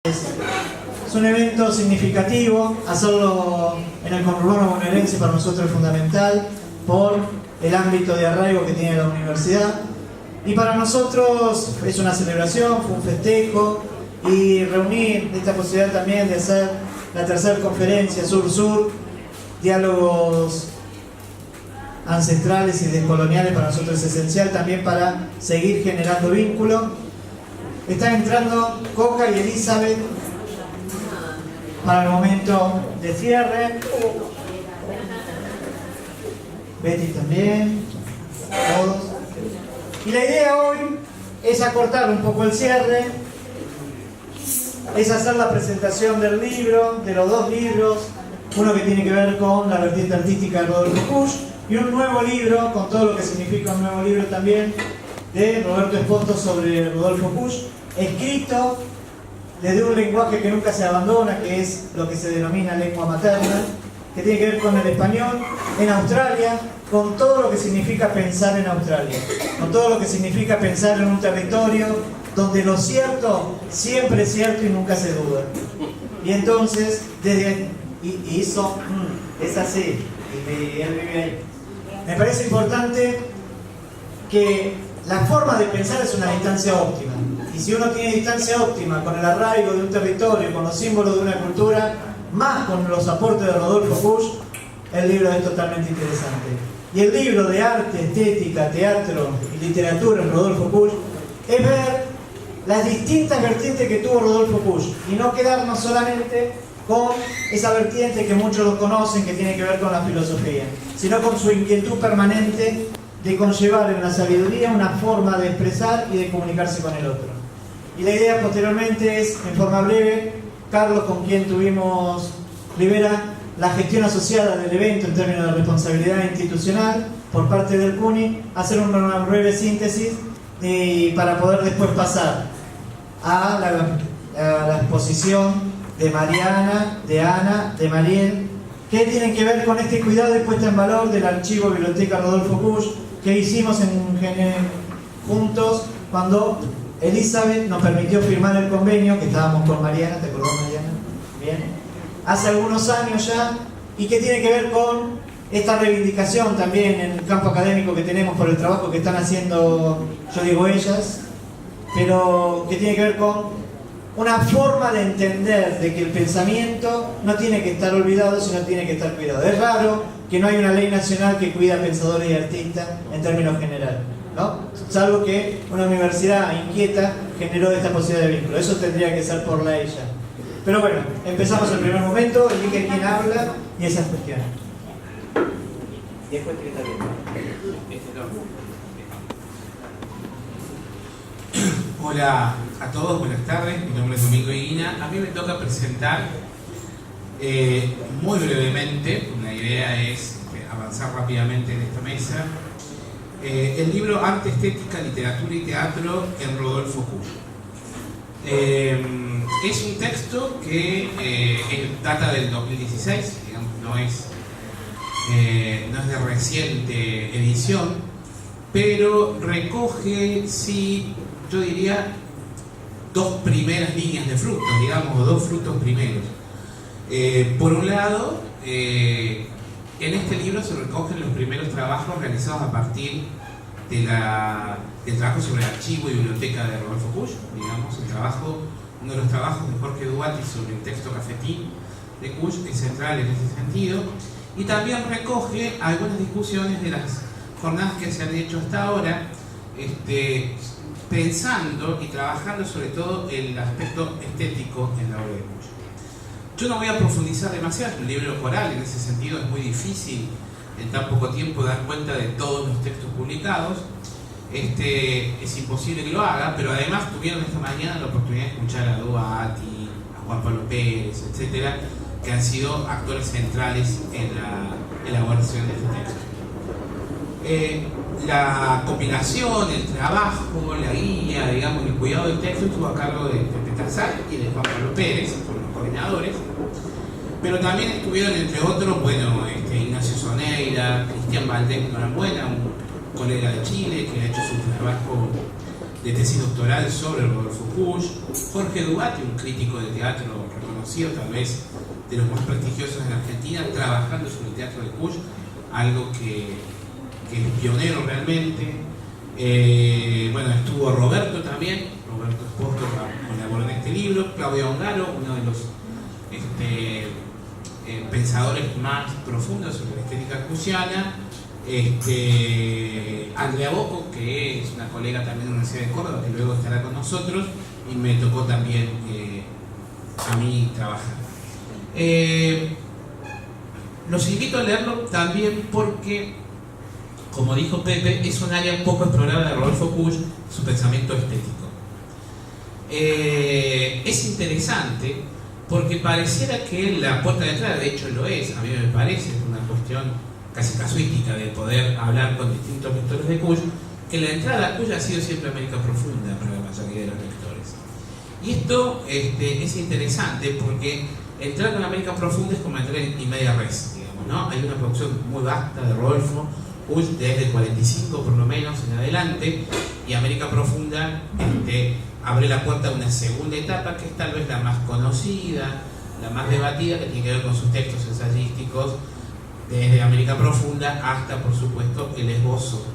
Es un evento significativo, hacerlo en el conurbano bonaerense para nosotros es fundamental por el ámbito de arraigo que tiene la universidad, y para nosotros es una celebración, fue un festejo, y reunir esta posibilidad también de hacer la tercera conferencia Sur-Sur, diálogos ancestrales y descoloniales, para nosotros es esencial también para seguir generando vínculo. Están entrando Coca y Elizabeth para el momento de cierre. Betty también, todos. Y la idea hoy es acortar un poco el cierre, es hacer la presentación del libro, de los dos libros, uno que tiene que ver con la vertiente artística de Rodolfo Pusch y un nuevo libro, con todo lo que significa un nuevo libro también, de Roberto Espoto sobre Rodolfo Pusch, escrito desde un lenguaje que nunca se abandona, que es lo que se denomina lengua materna, que tiene que ver con el español en Australia, con todo lo que significa pensar en Australia, con todo lo que significa pensar en un territorio donde lo cierto siempre es cierto y nunca se duda. Y entonces, hizo, es así, y él vive ahí. Me parece importante que la forma de pensar es una distancia óptima. Y si uno tiene distancia óptima con el arraigo de un territorio, con los símbolos de una cultura, más con los aportes de Rodolfo Pusch, el libro es totalmente interesante. Y el libro de arte, estética, teatro y literatura en Rodolfo Pusch es ver las distintas vertientes que tuvo Rodolfo Pusch y no quedarnos solamente con esa vertiente que muchos lo conocen, que tiene que ver con la filosofía, sino con su inquietud permanente de conllevar en la sabiduría una forma de expresar y de comunicarse con el otro. Y la idea posteriormente es, en forma breve, Carlos, con quien tuvimos, libera la gestión asociada del evento en términos de responsabilidad institucional por parte del CUNY, hacer una breve síntesis para poder después pasar a la exposición de Mariana, de Ana, de Mariel, que tienen que ver con este cuidado y puesta en valor del archivo Biblioteca Rodolfo Pusch que hicimos juntos cuando Elizabeth nos permitió firmar el convenio, que estábamos con Mariana, ¿te acordás, Mariana? Bien. Hace algunos años ya, y que tiene que ver con esta reivindicación también en el campo académico que tenemos por el trabajo que están haciendo, yo digo ellas, pero que tiene que ver con una forma de entender de que el pensamiento no tiene que estar olvidado, sino tiene que estar cuidado. Es raro que no haya una ley nacional que cuida a pensadores y artistas en términos generales, ¿no? Salvo que una universidad inquieta generó esta posibilidad de vínculo. Eso tendría que ser por ley ya. Pero bueno, empezamos el primer momento, elige quién habla y esas cuestiones. Y después que está bien. Hola a todos, buenas tardes, mi nombre es Domingo Higuina. A mí me toca presentar muy brevemente, la idea es avanzar rápidamente en esta mesa, el libro Arte, Estética, Literatura y Teatro en Rodolfo Pusch. Es un texto que data del 2016, digamos, no es de reciente edición, pero recoge, sí, yo diría, dos primeras líneas de frutos, digamos, o dos frutos primeros. Por un lado, en este libro se recogen los primeros trabajos realizados a partir del trabajo sobre el archivo y biblioteca de Rodolfo Pusch, digamos, uno de los trabajos de Jorge Duati sobre el texto cafetín de Pusch es central en ese sentido, y también recoge algunas discusiones de las jornadas que se han hecho hasta ahora, pensando y trabajando sobre todo el aspecto estético en la obra de Pusch. Yo no voy a profundizar demasiado, es un libro coral, en ese sentido es muy difícil en tan poco tiempo dar cuenta de todos los textos publicados. Es imposible que lo haga, pero además tuvieron esta mañana la oportunidad de escuchar a Duati, a Juan Pablo Pérez, etcétera, que han sido actores centrales en la elaboración de este texto. La compilación, el trabajo, la guía, digamos, el cuidado del texto estuvo a cargo de Pepe Tarzán y de Juan Pablo Pérez, fueron los coordinadores, pero también estuvieron, entre otros, Ignacio Soneira, Cristian Valdés Norambuena, un colega de Chile que ha hecho su trabajo de tesis doctoral sobre Rodolfo Puig, Jorge Dubati, un crítico de teatro reconocido, tal vez de los más prestigiosos en Argentina, trabajando sobre el teatro de Puig, algo que es pionero realmente. Bueno, estuvo Roberto también, Roberto Esposto colaboró en este libro, Claudio Ongaro, uno de los pensadores más profundos sobre la estética puyiana, Andrea Bocco, que es una colega también de la Universidad de Córdoba, que luego estará con nosotros, y me tocó también a mí trabajar. Los invito a leerlo también porque, como dijo Pepe, es un área poco explorada de Rodolfo Puig, su pensamiento estético. Es interesante porque pareciera que la puerta de entrada, de hecho lo es, a mí me parece, es una cuestión casi casuística de poder hablar con distintos lectores de Puig, que la entrada a Puig ha sido siempre América Profunda para la mayoría de los lectores. Y esto es interesante porque entrar con América Profunda es como entrar en media res, digamos, ¿no? Hay una producción muy vasta de Rodolfo Puig desde el 45 por lo menos en adelante, y América Profunda abre la puerta a una segunda etapa que es tal vez la más conocida, la más debatida, que tiene que ver con sus textos ensayísticos desde América Profunda hasta, por supuesto, el esbozo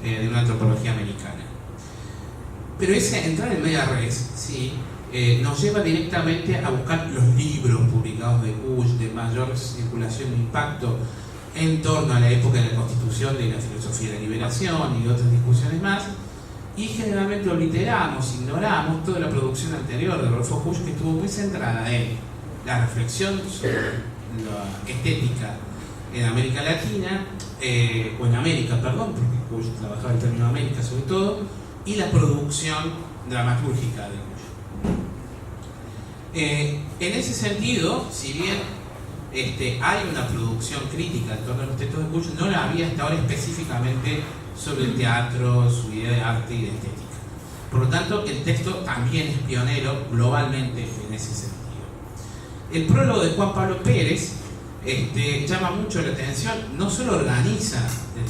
de una antropología americana. Pero ese entrar en media res, ¿sí? Nos lleva directamente a buscar los libros publicados de Puig de mayor circulación e impacto en torno a la época de la Constitución, de la filosofía de la liberación y otras discusiones más, y generalmente obliteramos, ignoramos toda la producción anterior de Rodolfo Puig, que estuvo muy centrada en la reflexión sobre la estética en América Latina, o en América, perdón, porque Puig trabajaba el término América sobre todo, y la producción dramatúrgica de Puig. En ese sentido, si bien hay una producción crítica en torno a los textos de Puig, no la había hasta ahora específicamente sobre el teatro, su idea de arte y de estética. Por lo tanto, el texto también es pionero globalmente en ese sentido. El prólogo de Juan Pablo Pérez llama mucho la atención, no solo organiza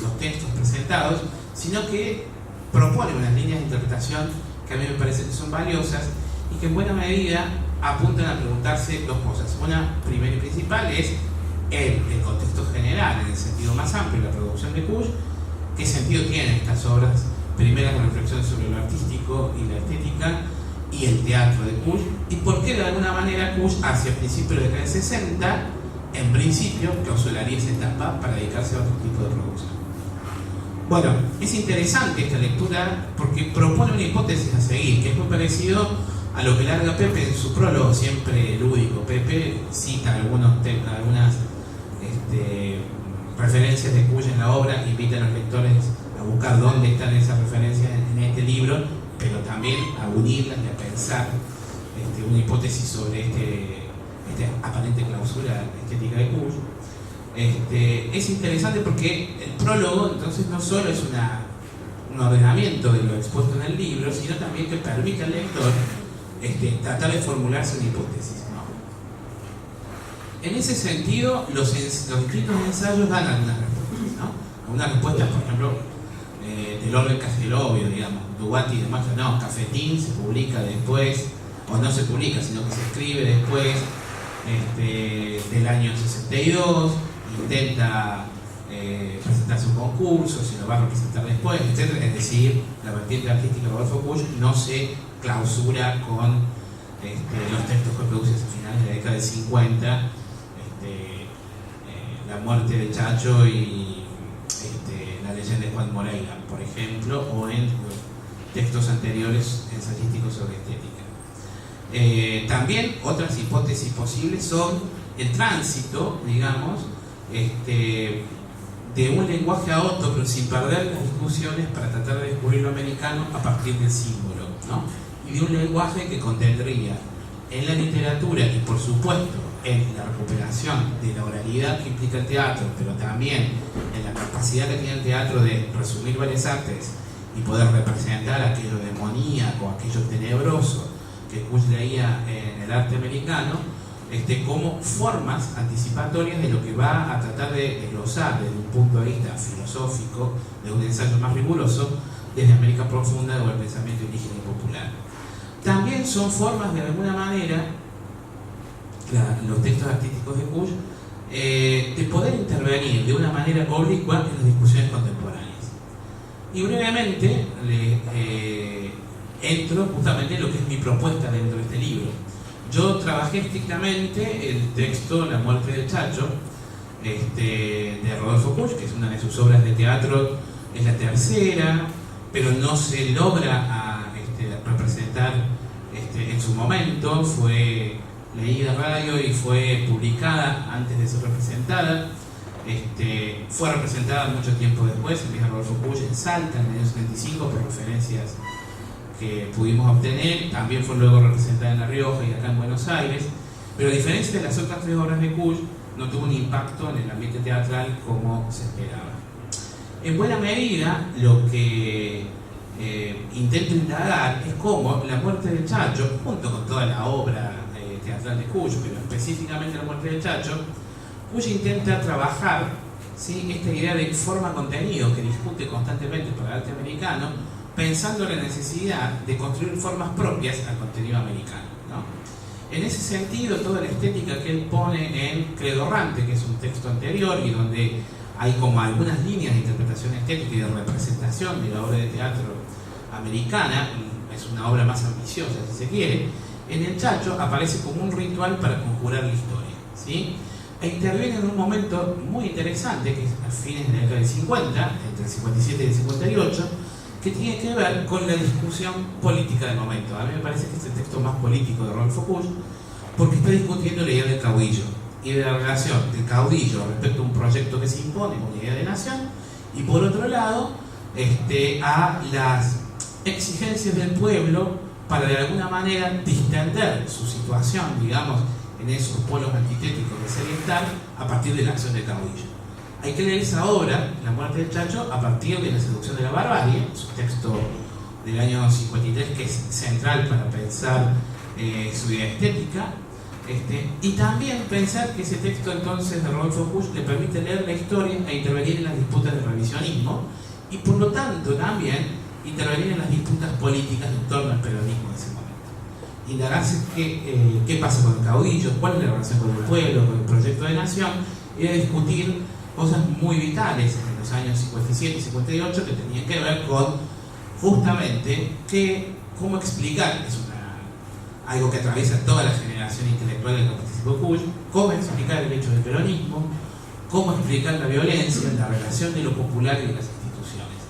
los textos presentados, sino que propone unas líneas de interpretación que a mí me parece que son valiosas y que en buena medida apuntan a preguntarse dos cosas. Una primera y principal es el contexto general, en el sentido más amplio de la producción de Puig. ¿Qué sentido tienen estas obras? Primera, con reflexión sobre lo artístico y la estética y el teatro de Puig, y por qué de alguna manera Puig hacia principios de la década de 60 en principio clausuraría esa etapa para dedicarse a otro tipo de producción. Bueno, es interesante esta lectura porque propone una hipótesis a seguir, que es muy parecido a lo que larga Pepe en su prólogo, siempre lúdico. Pepe cita algunas referencias de Puig en la obra, invita a los lectores a buscar dónde están esas referencias en este libro, pero también a unirlas y a pensar una hipótesis sobre esta aparente clausura estética de Puig. Es interesante porque el prólogo entonces no solo es un ordenamiento de lo expuesto en el libro, sino también que permite al lector tratar de formularse una hipótesis, ¿no? En ese sentido, los distintos ensayos dan algunas respuestas, ¿no? Algunas respuestas, por ejemplo, del orden casi del obvio, digamos. Dubati demuestra, no, Cafetín se publica después, o no se publica, sino que se escribe después del año 62, intenta presentarse un concurso, se lo va a representar después, etc. Es decir, la vertiente artística de Rodolfo Puig no se clausura con los textos que produce a finales de la década del 50, la muerte de Chacho y la leyenda de Juan Moreira, por ejemplo, o en textos anteriores ensayísticos sobre estética. También otras hipótesis posibles son el tránsito, digamos, de un lenguaje a otro, pero sin perder las discusiones para tratar de descubrir lo americano a partir del símbolo, ¿no? Y de un lenguaje que contendría en la literatura y por supuesto en la recuperación de la oralidad que implica el teatro, pero también en la capacidad que tiene el teatro de resumir varias artes y poder representar aquello demoníaco, aquello tenebroso que Puig leía en el arte americano, como formas anticipatorias de lo que va a tratar de desglosar desde un punto de vista filosófico, de un ensayo más riguroso, desde América Profunda o el pensamiento indígena y popular. También son formas de alguna manera, los textos artísticos de Kusch, de poder intervenir de una manera oblicua en las discusiones contemporáneas. Y brevemente entro justamente en lo que es mi propuesta dentro de este libro. Yo trabajé estrictamente el texto La muerte del Chacho, de Rodolfo Kusch, que es una de sus obras de teatro, es la tercera, pero no se logra representar en su momento. Fue leída en radio y fue publicada antes de ser representada. Fue representada mucho tiempo después, empieza Rodolfo Kusch en Salta en el año 75 por referencias que pudimos obtener. También fue luego representada en La Rioja y acá en Buenos Aires, pero a diferencia de las otras tres obras de Kusch, no tuvo un impacto en el ambiente teatral como se esperaba. En buena medida, lo que intento indagar es cómo La muerte del Chacho, junto con toda la obra teatral de Kusch, pero específicamente La muerte del Chacho, Kusch intenta trabajar, ¿sí?, esta idea de forma-contenido que discute constantemente para el arte americano, pensando en la necesidad de construir formas propias al contenido americano, ¿no? En ese sentido, toda la estética que él pone en Credo Errante, que es un texto anterior y donde hay como algunas líneas de interpretación estética y de representación de la obra de teatro americana, es una obra más ambiciosa si se quiere, en el Chacho aparece como un ritual para conjurar la historia, ¿sí? E interviene en un momento muy interesante, que es a fines de la década del 50, entre el 57 y el 58, que tiene que ver con la discusión política del momento. A mí me parece que es el texto más político de Rodolfo Kusch, porque está discutiendo la idea del caudillo y de la relación del caudillo respecto a un proyecto que se impone, una idea de nación, y por otro lado, a las exigencias del pueblo para de alguna manera distender su situación, digamos, en esos polos antitéticos de ser y estar, a partir de la acción del caudillo. Hay que leer esa obra, La muerte del Chacho, a partir de La seducción de la barbarie, su texto del año 53, que es central para pensar su idea estética, y también pensar que ese texto entonces de Rodolfo Kusch le permite leer la historia e intervenir en las disputas del revisionismo, y por lo tanto también intervenir en las disputas políticas en torno al peronismo en ese momento. Indagarse qué pasa con el caudillo, cuál es la relación con el pueblo, con el proyecto de nación, y discutir cosas muy vitales en los años 57 y 58 que tenían que ver con justamente cómo explicar, es algo que atraviesa toda la generación intelectual en la que participó Kusch, cómo explicar el hecho del peronismo, cómo explicar la violencia, la relación de lo popular y de las instituciones.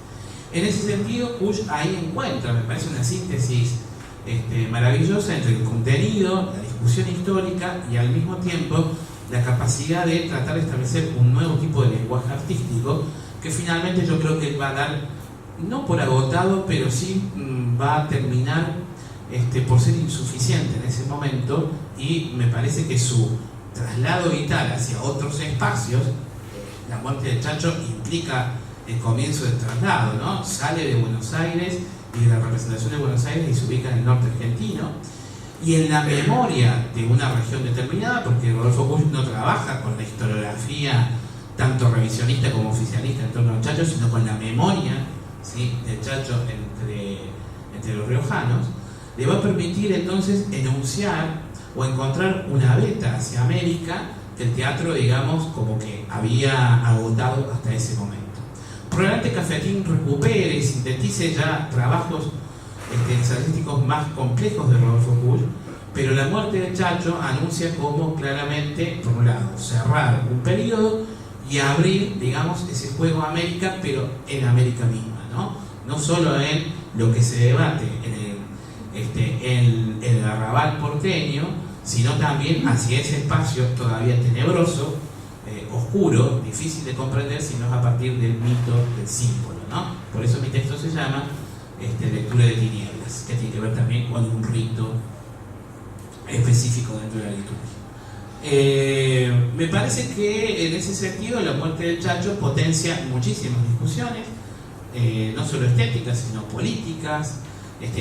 En ese sentido, Kusch ahí encuentra, me parece, una síntesis maravillosa entre el contenido, la discusión histórica y al mismo tiempo la capacidad de tratar de establecer un nuevo tipo de lenguaje artístico que finalmente yo creo que él va a dar, no por agotado, pero sí va a terminar por ser insuficiente en ese momento, y me parece que su traslado vital hacia otros espacios, La muerte del Chacho implica el comienzo del traslado, ¿no? Sale de Buenos Aires y de la representación de Buenos Aires y se ubica en el norte argentino, y en la memoria de una región determinada, porque Rodolfo Kusch no trabaja con la historiografía tanto revisionista como oficialista en torno al Chacho, sino con la memoria, ¿sí?, del Chacho entre los riojanos, le va a permitir entonces enunciar o encontrar una beta hacia América que el teatro, digamos, como que había agotado hasta ese momento. Probablemente Cafetín recupere y sintetice ya trabajos ensayísticos más complejos de Rodolfo Kusch, pero La muerte del Chacho anuncia como claramente, por un lado, cerrar un periodo y abrir, digamos, ese juego a América, pero en América misma, ¿no? No solo en lo que se debate en el arrabal porteño, sino también hacia ese espacio todavía tenebroso, oscuro, difícil de comprender si no es a partir del mito del símbolo, ¿no? Por eso mi texto se llama Lectura de Tinieblas, que tiene que ver también con un rito específico dentro de la liturgia. Me parece que en ese sentido La muerte del Chacho potencia muchísimas discusiones, no solo estéticas, sino políticas,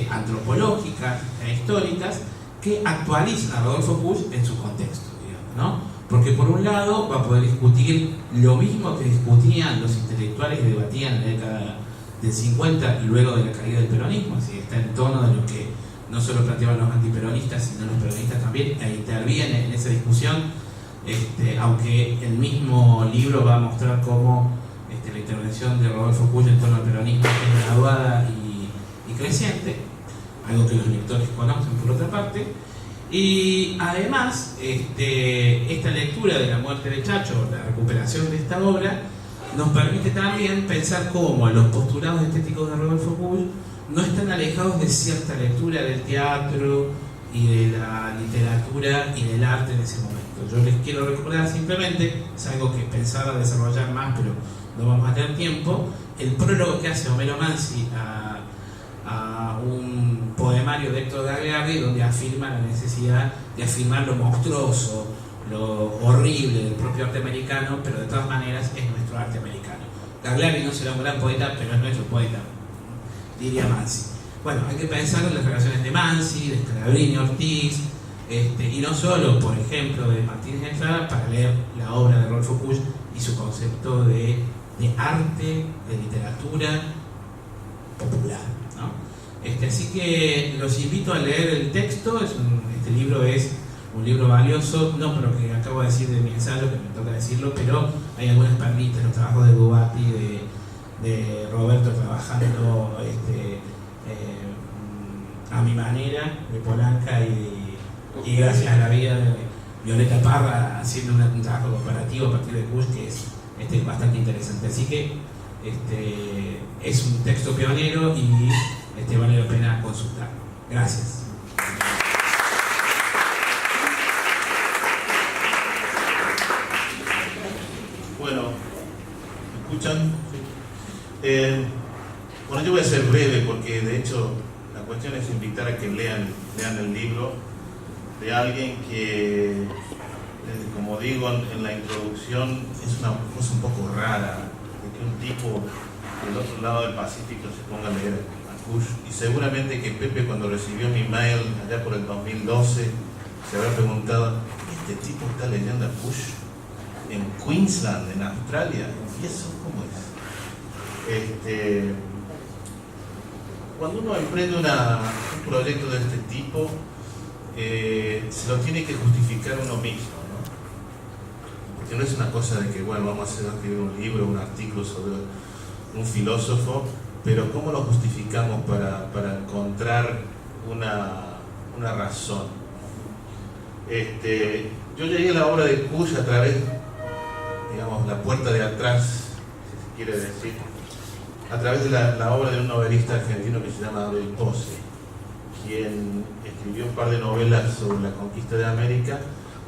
antropológicas e históricas, que actualizan a Rodolfo Kusch en su contexto, digamos, ¿no? Porque por un lado va a poder discutir lo mismo que discutían los intelectuales y debatían en la década del 50, luego de la caída del peronismo, así que está en tono de lo que no solo planteaban los antiperonistas, sino los peronistas también, e interviene en esa discusión, aunque el mismo libro va a mostrar cómo la intervención de Rodolfo Puig en torno al peronismo es graduada y creciente, algo que los lectores conocen por otra parte. Y además, esta lectura de la muerte de Chacho, la recuperación de esta obra, nos permite también pensar cómo los postulados estéticos de Rodolfo Puig no están alejados de cierta lectura del teatro y de la literatura y del arte en ese momento. Yo les quiero recordar simplemente, es algo que pensaba desarrollar más, pero no vamos a tener tiempo, el prólogo que hace Homero Mansi a un poemario de Héctor Gagliardi, donde afirma la necesidad de afirmar lo monstruoso, lo horrible del propio arte americano, pero de todas maneras es nuestro arte americano. Gagliardi no será un gran poeta, pero es nuestro poeta, diría Mansi. Bueno, hay que pensar en las relaciones de Mansi, de Scalabrini, Ortiz, y no solo, por ejemplo, de Martínez Estrada, para leer la obra de Rodolfo Puig y su concepto de arte, de literatura popular, ¿no? Así que los invito a leer el texto. Este libro es un libro valioso, no por lo que acabo de decir de mi ensayo, que me toca decirlo, pero hay algunas perlitas, los trabajos de Dubati, de Roberto trabajando a mi manera, de Polanca, y gracias a la vida de Violeta Parra haciendo un trabajo comparativo a partir de Puig, que es bastante interesante. Así que es un texto pionero y vale la pena consultarlo. Gracias. Bueno, ¿me escuchan? Bueno, yo voy a ser breve porque de hecho la cuestión es invitar a que lean el libro de alguien que, como digo en la introducción, es una cosa un poco rara, de que un tipo del otro lado del Pacífico se ponga a leer a Puig, y seguramente que Pepe, cuando recibió mi mail allá por el 2012, se habrá preguntado: ¿este tipo está leyendo a Puig en Queensland, en Australia? ¿Y eso cómo es? Cuando uno emprende un proyecto de este tipo, se lo tiene que justificar uno mismo, ¿no? Porque no es una cosa de que, bueno, vamos a escribir un libro, un artículo sobre un filósofo, pero ¿cómo lo justificamos para encontrar una razón? Yo llegué a la obra de Puig a través, digamos, la puerta de atrás, si se quiere decir, a través de la obra de un novelista argentino que se llama Abel Pose, quien escribió un par de novelas sobre la conquista de América,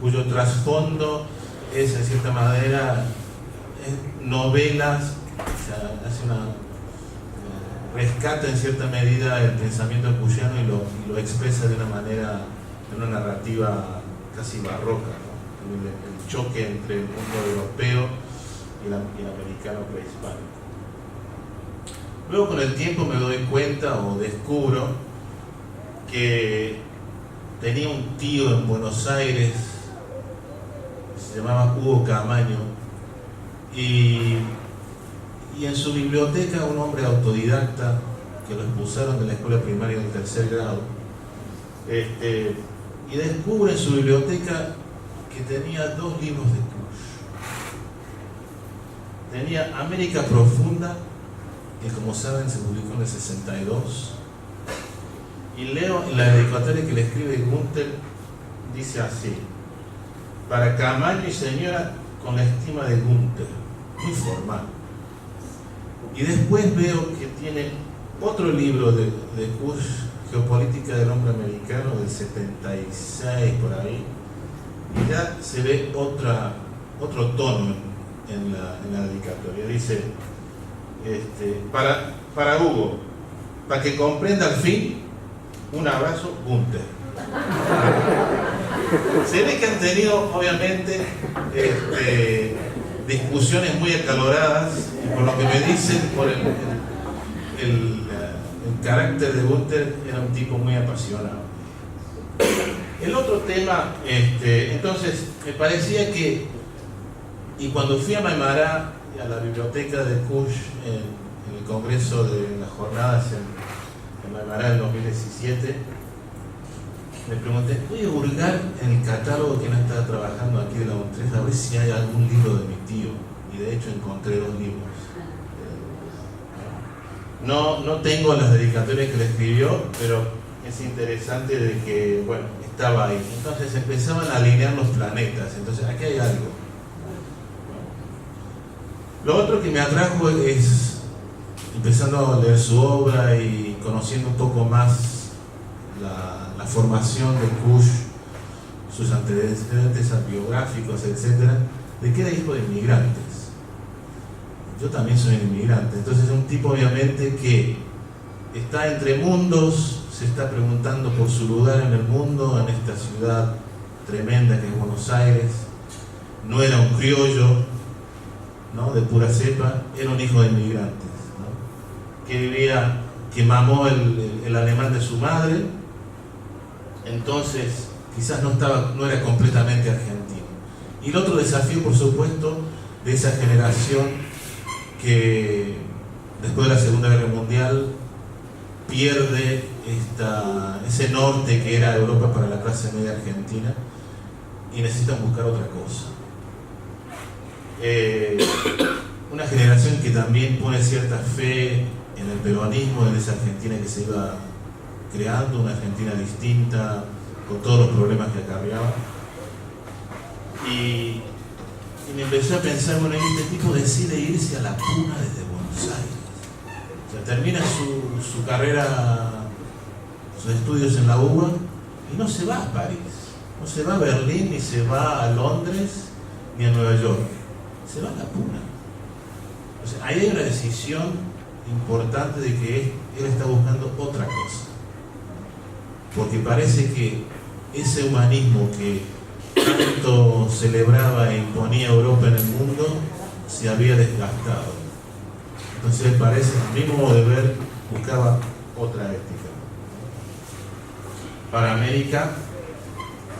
cuyo trasfondo es, en cierta manera, novelas, o sea, rescata en cierta medida el pensamiento puyiano y lo expresa de una manera, de una narrativa casi barroca, ¿no? El choque entre el mundo europeo y el americano prehispánico. Luego, con el tiempo, me doy cuenta o descubro que tenía un tío en Buenos Aires, se llamaba Hugo Camaño, y en su biblioteca, un hombre autodidacta que lo expulsaron de la escuela primaria del tercer grado, y descubre en su biblioteca que tenía 2 libros de Puig. Tenía América Profunda, que, como saben, se publicó en el 62, y leo en la dedicatoria que le escribe Gunther, dice así: para Camaño y señora, con la estima de Gunther, muy formal. Y después veo que tiene otro libro de Puig, Geopolítica del Hombre Americano, del 76 por ahí, y ya se ve otro tono en la dedicatoria. Dice, para Hugo, para que comprenda al fin, un abrazo, Gunther. Se ve que han tenido, obviamente, discusiones muy acaloradas, y por lo que me dicen, por el carácter de Gunther, era un tipo muy apasionado. El otro tema, entonces, me parecía que, y cuando fui a Maimará, a la biblioteca de Puig en el Congreso de las Jornadas en Maimará del 2017, me pregunté, voy a hurgar en el catálogo que no estaba trabajando aquí de la UNTREF a ver si hay algún libro de mi tío. Y de hecho encontré 2 libros. No tengo las dedicatorias que le escribió, pero es interesante de que, bueno, estaba ahí. Entonces empezaban a alinear los planetas. Entonces aquí hay algo. Lo otro que me atrajo es, empezando a leer su obra y conociendo un poco más la formación de Kush, sus antecedentes biográficos, etc., de que era hijo de inmigrantes. Yo también soy un inmigrante, entonces es un tipo obviamente que está entre mundos, se está preguntando por su lugar en el mundo, en esta ciudad tremenda que es Buenos Aires. No era un criollo, ¿no?, de pura cepa, era un hijo de inmigrantes, ¿no?, que mamó el alemán de su madre, entonces quizás no era completamente argentino. Y el otro desafío, por supuesto, de esa generación que después de la Segunda Guerra Mundial pierde ese norte que era Europa para la clase media argentina y necesitan buscar otra cosa. Una generación que también pone cierta fe en el peronismo, en esa Argentina que se iba creando, una Argentina distinta, con todos los problemas que acarreaba. Y me empecé a pensar, bueno, este tipo decide irse a la Puna desde Buenos Aires. O sea, termina su carrera, sus estudios en la UBA y no se va a París, no se va a Berlín, ni se va a Londres, ni a Nueva York. Se va a la Puna. O sea, ahí hay una decisión importante de que él está buscando otra cosa. Porque parece que ese humanismo que tanto celebraba e imponía Europa en el mundo se había desgastado. Entonces parece, a mi modo de ver, buscaba otra ética para América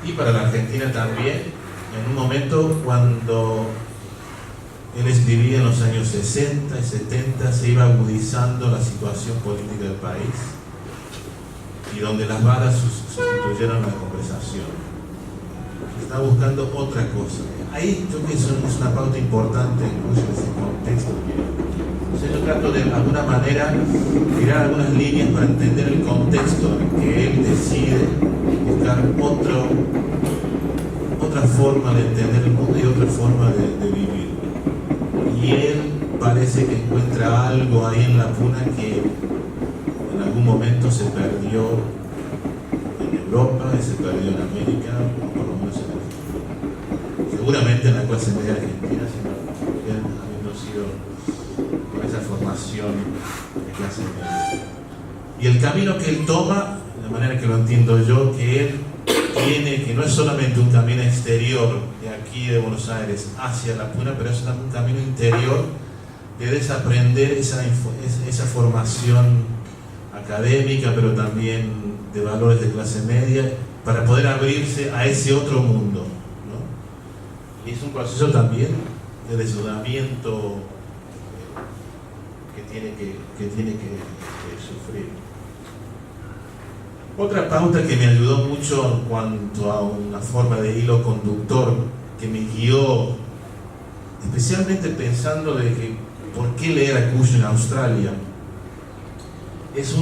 y para la Argentina también, en un momento cuando él escribía en los años 60 y 70, se iba agudizando la situación política del país y donde las balas sustituyeron la conversación. Está buscando otra cosa. Ahí yo pienso que es una pauta importante, incluso en ese contexto. Entonces yo trato de alguna manera tirar algunas líneas para entender el contexto en que él decide buscar otra forma de entender el mundo y otra forma de vivir. Y él parece que encuentra algo ahí en la Puna que en algún momento se perdió en Europa y se perdió en América, o por lo menos en Argentina. Seguramente en la clase media argentina, sino él habiendo sido con esa formación de clase media. Y el camino que él toma, de manera que lo entiendo yo, que él tiene, que no es solamente un camino exterior de aquí de Buenos Aires hacia la Puna, pero es un camino interior de desaprender esa formación académica, pero también de valores de clase media, para poder abrirse a ese otro mundo, ¿no? Y es un proceso también de desnudamiento que tiene que sufrir. Otra pauta que me ayudó mucho en cuanto a una forma de hilo conductor que me guió, especialmente pensando de que por qué leer a Kush en Australia, es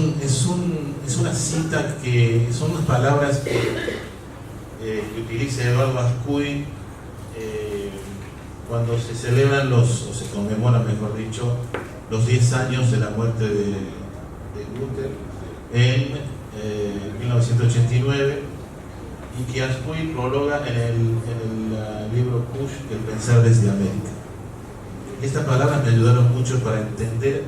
una cita que son unas palabras que utiliza Eduardo Ascuy cuando se celebran o se conmemoran, mejor dicho, los 10 años de la muerte de Luther en 1989, y que Ascuy prologa en el libro Kush, El pensar desde América. Estas palabras me ayudaron mucho para entender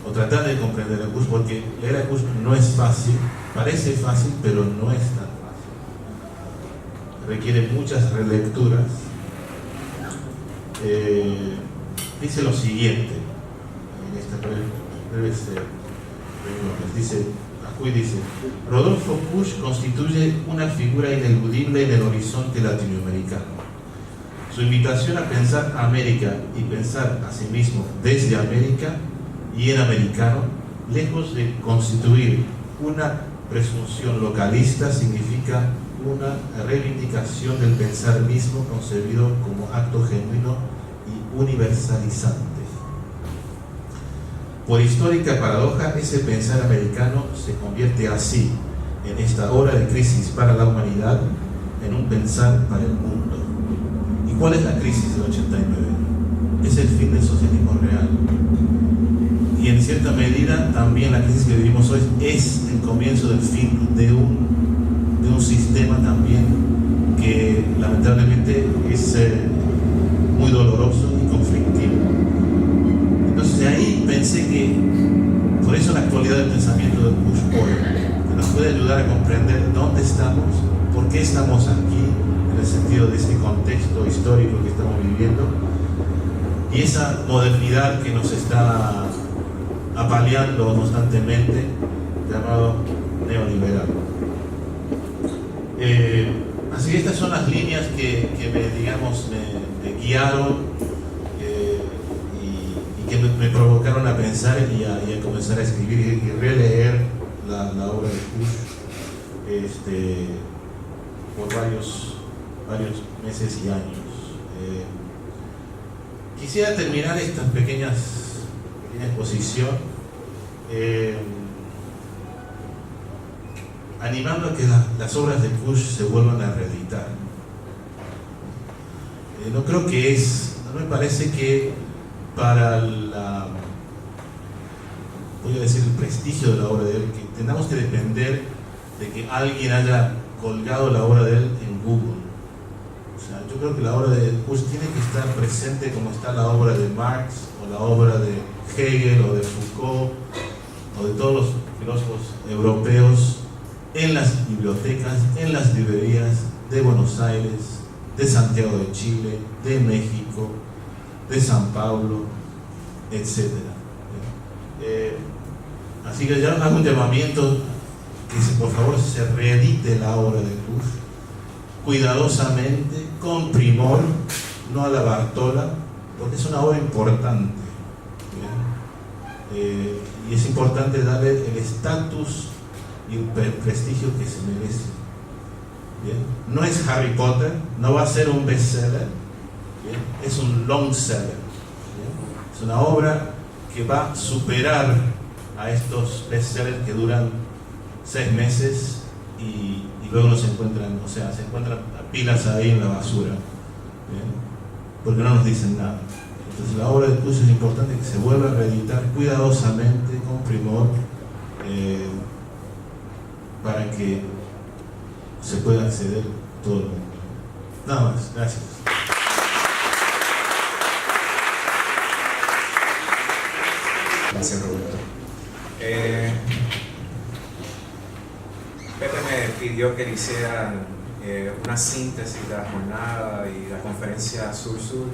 o tratar de comprender a Kush, porque leer a Kush no es fácil, parece fácil, pero no es tan fácil. Requiere muchas relecturas. Dice lo siguiente en esta breve dice: Rodolfo Kush constituye una figura ineludible en el horizonte latinoamericano. Su invitación a pensar América y pensar a sí mismo desde América y el americano, lejos de constituir una presunción localista, significa una reivindicación del pensar mismo concebido como acto genuino y universalizante. Por histórica paradoja, ese pensar americano se convierte así, en esta hora de crisis para la humanidad, en un pensar para el mundo. ¿Y cuál es la crisis del 89? Es el fin del socialismo real. Y en cierta medida también la crisis que vivimos hoy es el comienzo del fin de un sistema también que lamentablemente es muy doloroso y conflictivo. Entonces de ahí pensé que, por eso la actualidad del pensamiento de Bush hoy, que nos puede ayudar a comprender dónde estamos, por qué estamos aquí, en el sentido de este contexto histórico que estamos viviendo, y esa modernidad que nos está apaleando constantemente, llamado neoliberal. Así que estas son las líneas que me guiaron y que me provocaron a pensar y a comenzar a escribir y releer la obra de Bush por varios meses y años. Quisiera terminar esta pequeña exposición animando a que las obras de Bush se vuelvan a reeditar. No me parece que para voy a decir, el prestigio de la obra de él, que tengamos que depender de que alguien haya colgado la obra de él en Google. O sea, yo creo que la obra de Bush tiene que estar presente como está la obra de Marx, o la obra de Hegel, o de Foucault, o de todos los filósofos europeos, en las bibliotecas, en las librerías de Buenos Aires, de Santiago de Chile, de México, de San Pablo, etc. Así que ya hago un llamamiento que por favor se reedite la obra de Bush cuidadosamente, con primor, no a la Bartola, porque es una obra importante. Y es importante darle el estatus y el prestigio que se merece. ¿Bien? No es Harry Potter, no va a ser un bestseller, ¿bien? Es un long seller. ¿Bien? Es una obra que va a superar a estos bestsellers que duran 6 meses y luego no se encuentran, se encuentran pilas ahí en la basura, ¿bien? Porque no nos dicen nada. Entonces la obra de Bush es importante que se vuelva a reeditar cuidadosamente, con primor, para que se pueda acceder todo el mundo. Nada más, gracias. Gracias, Roberto. Pepe me pidió que le hiciera una síntesis de la jornada y la conferencia Sur-Sur.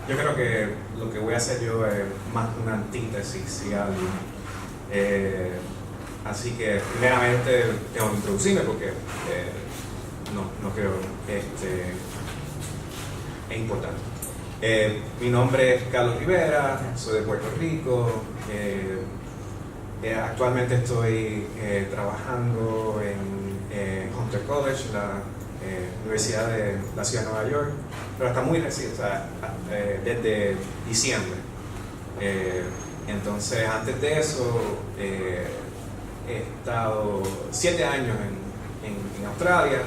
Yo creo que lo que voy a hacer yo es más una antítesis, si algo. Así que primeramente tengo que introducirme porque no creo que es importante. Mi nombre es Carlos Rivera, soy de Puerto Rico. Actualmente estoy trabajando en Hunter College, la Universidad de la Ciudad de Nueva York, pero está muy reciente, o sea, desde diciembre. Entonces, antes de eso, he estado 7 años en Australia,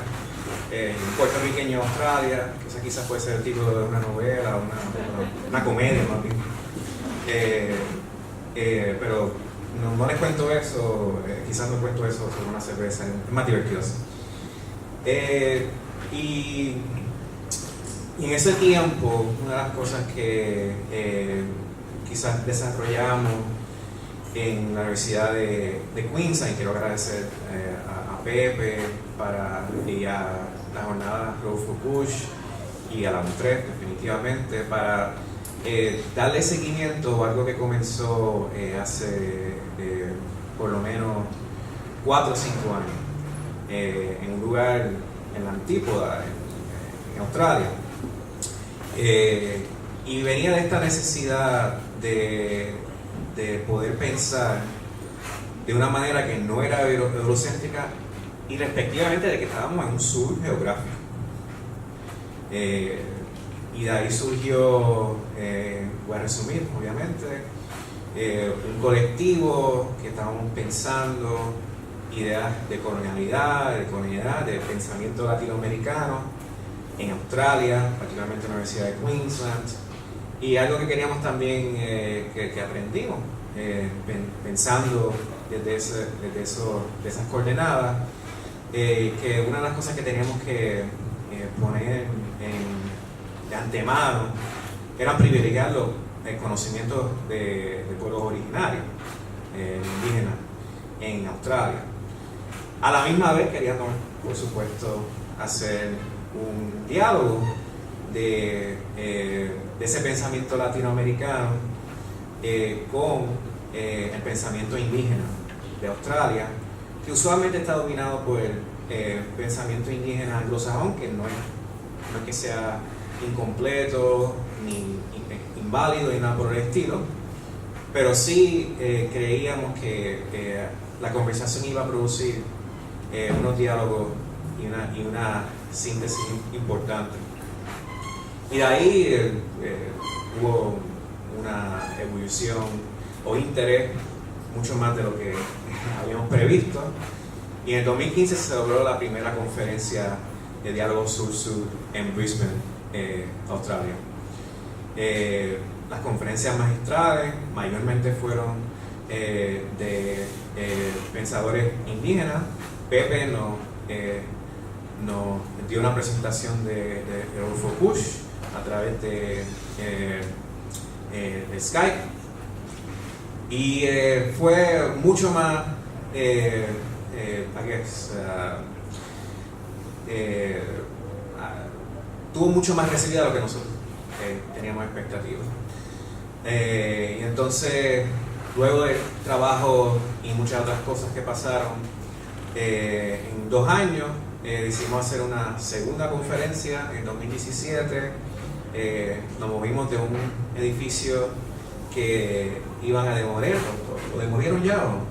puertorriqueño en Australia, que quizás puede ser el título de una novela, una comedia más bien. Pero no les cuento eso, quizás no cuento eso sobre una cerveza, es más divertido. Y en ese tiempo, una de las cosas que quizás desarrollamos en la Universidad de Queensland, y quiero agradecer a Pepe y a la jornada Road for Bush y a la UNTREF definitivamente para darle seguimiento a algo que comenzó hace por lo menos 4 o 5 años en un lugar en la Antípoda, en Australia, y venía de esta necesidad de de poder pensar de una manera que no era eurocéntrica y respectivamente de que estábamos en un sur geográfico. Y de ahí surgió, voy a resumir obviamente, un colectivo que estábamos pensando ideas de colonialidad, de pensamiento latinoamericano en Australia, particularmente en la Universidad de Queensland, y algo que queríamos también que aprendimos pensando desde esas coordenadas, que una de las cosas que teníamos que poner de antemano eran privilegiar los conocimientos de pueblos originarios, indígenas, en Australia. A la misma vez queríamos, por supuesto, hacer un diálogo de ese pensamiento latinoamericano con el pensamiento indígena de Australia, que usualmente está dominado por el pensamiento indígena anglosajón, que no es que sea incompleto ni inválido ni nada por el estilo, pero sí creíamos que la conversación iba a producir unos diálogos y una síntesis importante. Y de ahí hubo una evolución o interés mucho más de lo que habíamos previsto, y en el 2015 se logró la primera conferencia de diálogo sur-sur en Brisbane, Australia. Las conferencias magistrales mayormente fueron de pensadores indígenas. Pepe nos dio una presentación de Rodolfo Kusch a través de Skype, y fue mucho más tuvo mucho más recibida de lo que nosotros teníamos expectativas. Y entonces, luego del trabajo y muchas otras cosas que pasaron, en 2 años decidimos hacer una segunda conferencia en 2017. Nos movimos de un edificio que iban a demoler, ¿lo demolieron ya o no?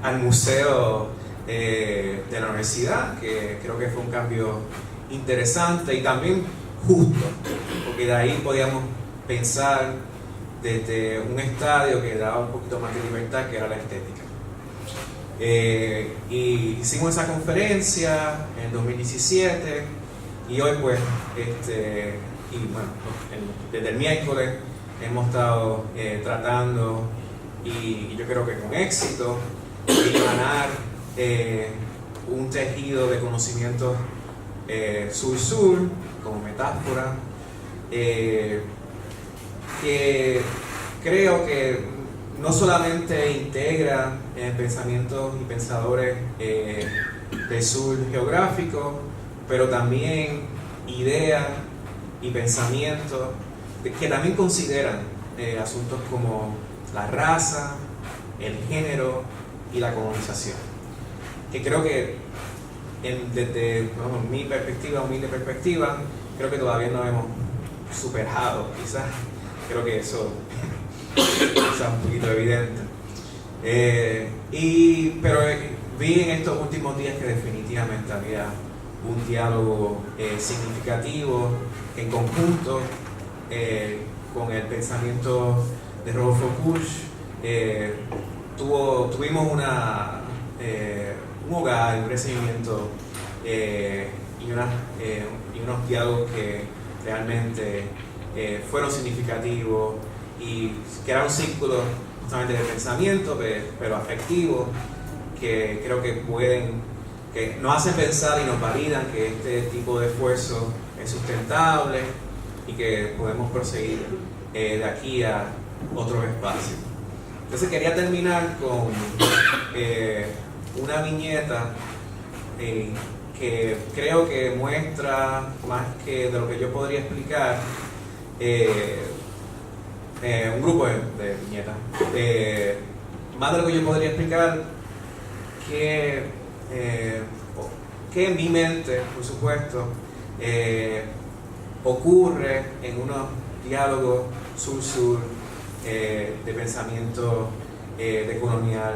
Al museo de la universidad, que creo que fue un cambio interesante y también justo, porque de ahí podíamos pensar desde un estadio que daba un poquito más de libertad, que era la estética. Y hicimos esa conferencia en 2017, y hoy pues desde el miércoles hemos estado tratando, y yo creo que con éxito, de ganar un tejido de conocimientos sur-sur como metáfora, que creo que no solamente integra pensamientos y pensadores del sur geográfico, pero también ideas y pensamientos que también consideran asuntos como la raza, el género y la colonización, que creo que desde mi perspectiva, humilde perspectiva, creo que todavía no hemos superado, quizás. Creo que eso es un poquito evidente. Pero vi en estos últimos días que definitivamente había un diálogo significativo en conjunto con el pensamiento de Rodolfo Kusch. Tuvimos un hogar, un crecimiento y unos diálogos que realmente fueron significativos, y que era un círculo justamente de pensamiento, pero afectivo, que creo que nos hacen pensar y nos validan que este tipo de esfuerzo es sustentable y que podemos proseguir de aquí a otros espacios. Entonces quería terminar con una viñeta que creo que muestra, más que de lo que yo podría explicar, un grupo de viñetas, más de lo que yo podría explicar, que en mi mente, por supuesto, ocurre en unos diálogo sur-sur, de pensamiento decolonial,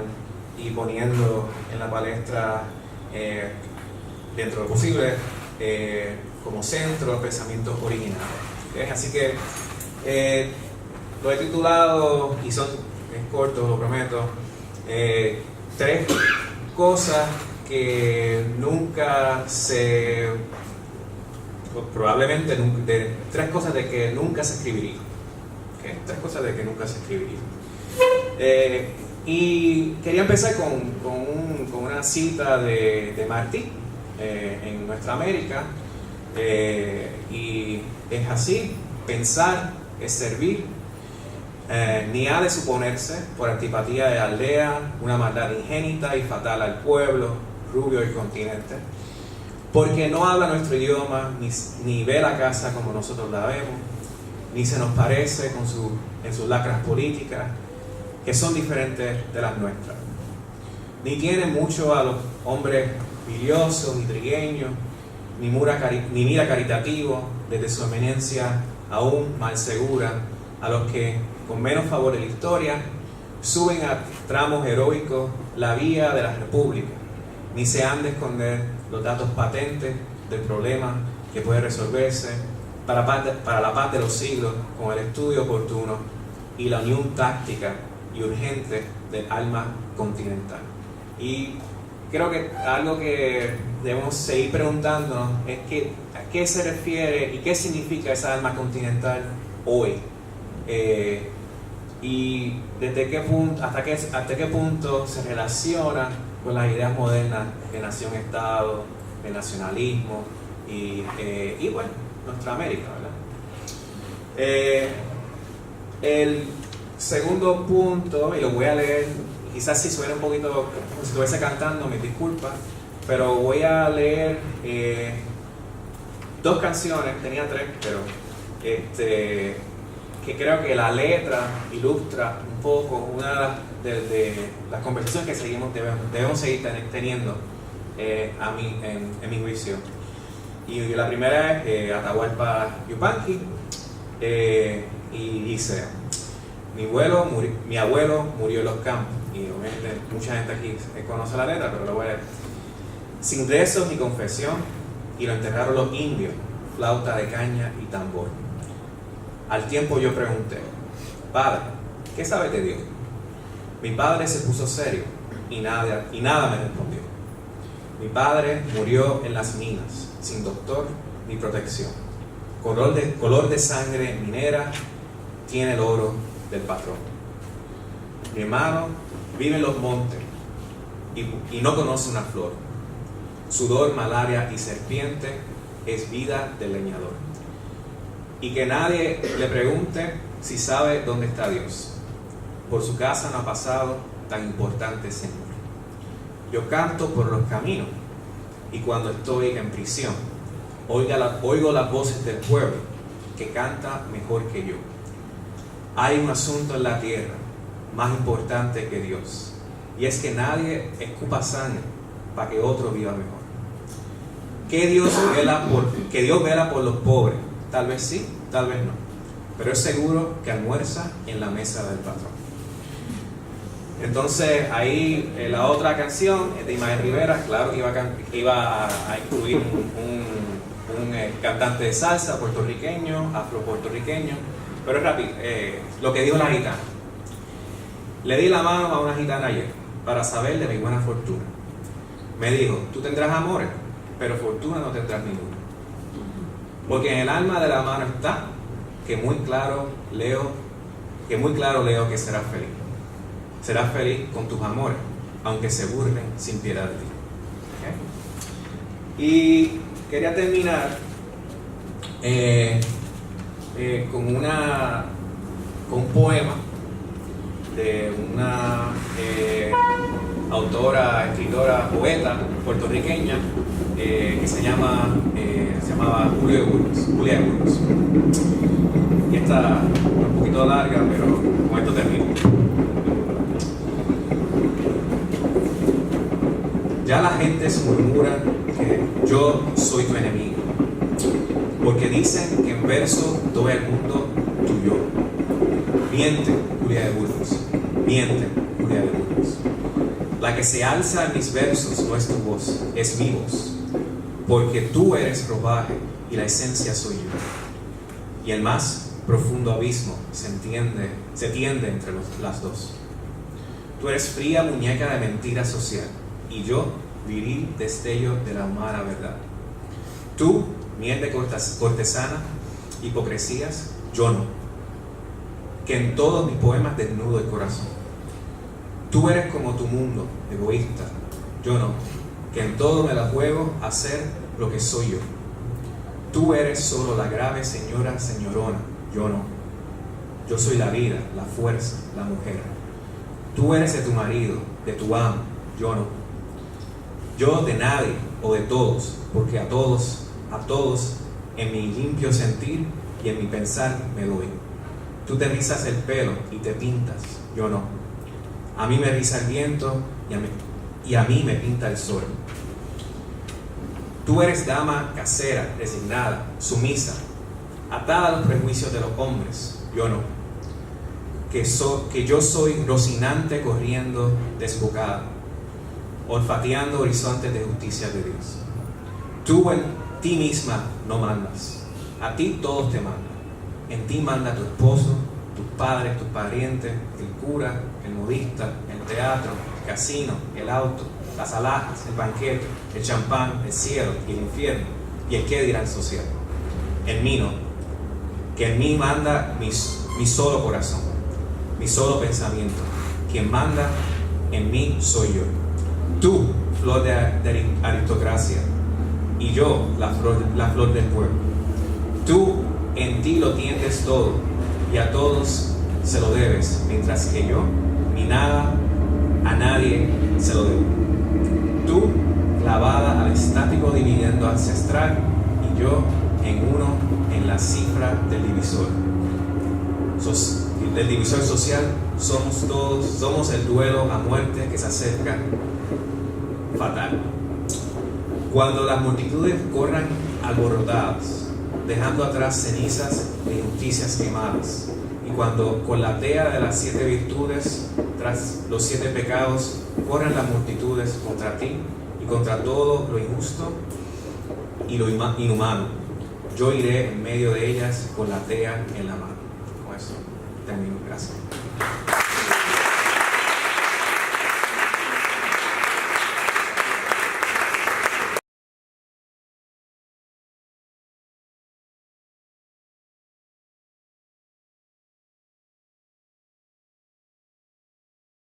y poniendo en la palestra, dentro de lo posible, como centro los pensamientos originales. ¿Okay? Así que lo he titulado, y es corto, lo prometo, 3 cosas que nunca se... probablemente 3 cosas de que nunca se escribiría. ¿Okay? 3 cosas de que nunca se escribiría. Y quería empezar con una cita de Martí en Nuestra América, y es así: pensar es servir, ni ha de suponerse por antipatía de aldea una maldad ingénita y fatal al pueblo, rubio y continente, porque no habla nuestro idioma, ni ve la casa como nosotros la vemos, ni se nos parece en sus lacras políticas, que son diferentes de las nuestras, ni tiene mucho a los hombres biliosos y trigueños, ni mira caritativo desde su eminencia aún mal segura a los que, con menos favor de la historia, suben a tramos heroicos la vía de la república, ni se han de esconder los datos patentes del problema que puede resolverse para la paz de los siglos con el estudio oportuno y la unión táctica y urgente del alma continental. Y creo que algo que debemos seguir preguntándonos es a qué se refiere y qué significa esa alma continental hoy, y desde qué punto, hasta qué punto se relaciona con las ideas modernas de nación-estado, de nacionalismo y bueno, nuestra América, ¿verdad? El segundo punto, y lo voy a leer, quizás si suena un poquito como si estuviese cantando, me disculpa, pero voy a leer 2 canciones, tenía 3, pero que creo que la letra ilustra un poco una de las conversaciones que debemos seguir teniendo en mi juicio. Y la primera es Atahualpa Yupanqui, y dice: mi abuelo murió en los campos, y obviamente mucha gente aquí conoce la letra, pero lo voy a leer. Sin rezos ni confesión, y lo enterraron los indios, flauta de caña y tambor. Al tiempo yo pregunté: padre, ¿qué sabes de Dios? Mi padre se puso serio y nada me respondió. Mi padre murió en las minas, sin doctor ni protección. Color de sangre minera tiene el oro del patrón. Mi hermano vive en los montes y no conoce una flor. Sudor, malaria y serpiente es vida del leñador. Y que nadie le pregunte si sabe dónde está Dios. Por su casa no ha pasado tan importante Señor. Yo canto por los caminos, y cuando estoy en prisión, oigo las voces del pueblo que canta mejor que yo. Hay un asunto en la tierra más importante que Dios, y es que nadie escupa sangre para que otro viva mejor. Que Dios vela por los pobres, tal vez sí, tal vez no, pero es seguro que almuerza en la mesa del patrón. Entonces ahí la otra canción de Ismael Rivera, claro, iba a incluir un cantante de salsa puertorriqueño, afro-puertorriqueño, pero es rápido, lo que dijo la gitana. Le di la mano a una gitana ayer para saber de mi buena fortuna. Me dijo: tú tendrás amores, pero fortuna no tendrás ninguna. Porque en el alma de la mano está que muy claro leo que serás feliz. Serás feliz con tus amores, aunque se burlen sin piedad de ti. ¿Okay? Y quería terminar con un poema de una autora, escritora, poeta puertorriqueña que se llamaba Julia Burgos. Y esta es un poquito larga, pero con esto termino. Ya la gente se murmura que yo soy tu enemigo, porque dicen que en verso doy al mundo tu yo. Miente, Julia de Burgos. Miente, Julia de Burgos. La que se alza en mis versos no es tu voz, es mi voz. Porque tú eres ropaje y la esencia soy yo. Y el más profundo abismo se tiende entre las dos. Tú eres fría muñeca de mentira social y yo, viril destello de la humana verdad. Tú, miel de cortesana, hipocresías, yo no. Que en todos mis poemas desnudo el corazón. Tú eres como tu mundo, egoísta, yo no. Que en todo me la juego a ser lo que soy yo. Tú eres solo la grave señora señorona, yo no. Yo soy la vida, la fuerza, la mujer. Tú eres de tu marido, de tu amo, yo no. Yo de nadie o de todos, porque a todos, en mi limpio sentir y en mi pensar me doy. Tú te rizas el pelo y te pintas, yo no. A mí me riza el viento y a mí me pinta el sol. Tú eres dama casera, resignada, sumisa, atada a los prejuicios de los hombres, yo no. Que yo soy rocinante corriendo desbocada, olfateando horizontes de justicia de Dios. Tú en ti misma no mandas, a ti todos te mandan. En ti manda tu esposo, tus padres, tus parientes, el cura, el modista, el teatro, el casino, el auto, las alhajas, el banquete, el champán, el cielo y el infierno, y el qué dirán social. En mí no, que en mí manda mi solo corazón, mi solo pensamiento. Quien manda en mí soy yo. Tú, flor de aristocracia, y yo, la flor del pueblo. Tú en ti lo tiendes todo, y a todos se lo debes, mientras que yo, ni nada, a nadie se lo debo. Tú, clavada al estático dividendo ancestral, y yo en uno en la cifra del divisor. Del divisor social somos todos, somos el duelo a muerte que se acerca fatal. Cuando las multitudes corran alborotadas, dejando atrás cenizas de injusticias quemadas, y cuando con la tea de las 7 virtudes, tras los 7 pecados, corran las multitudes contra ti y contra todo lo injusto y lo inhumano, yo iré en medio de ellas con la tea en la mano. Con eso termino. Gracias.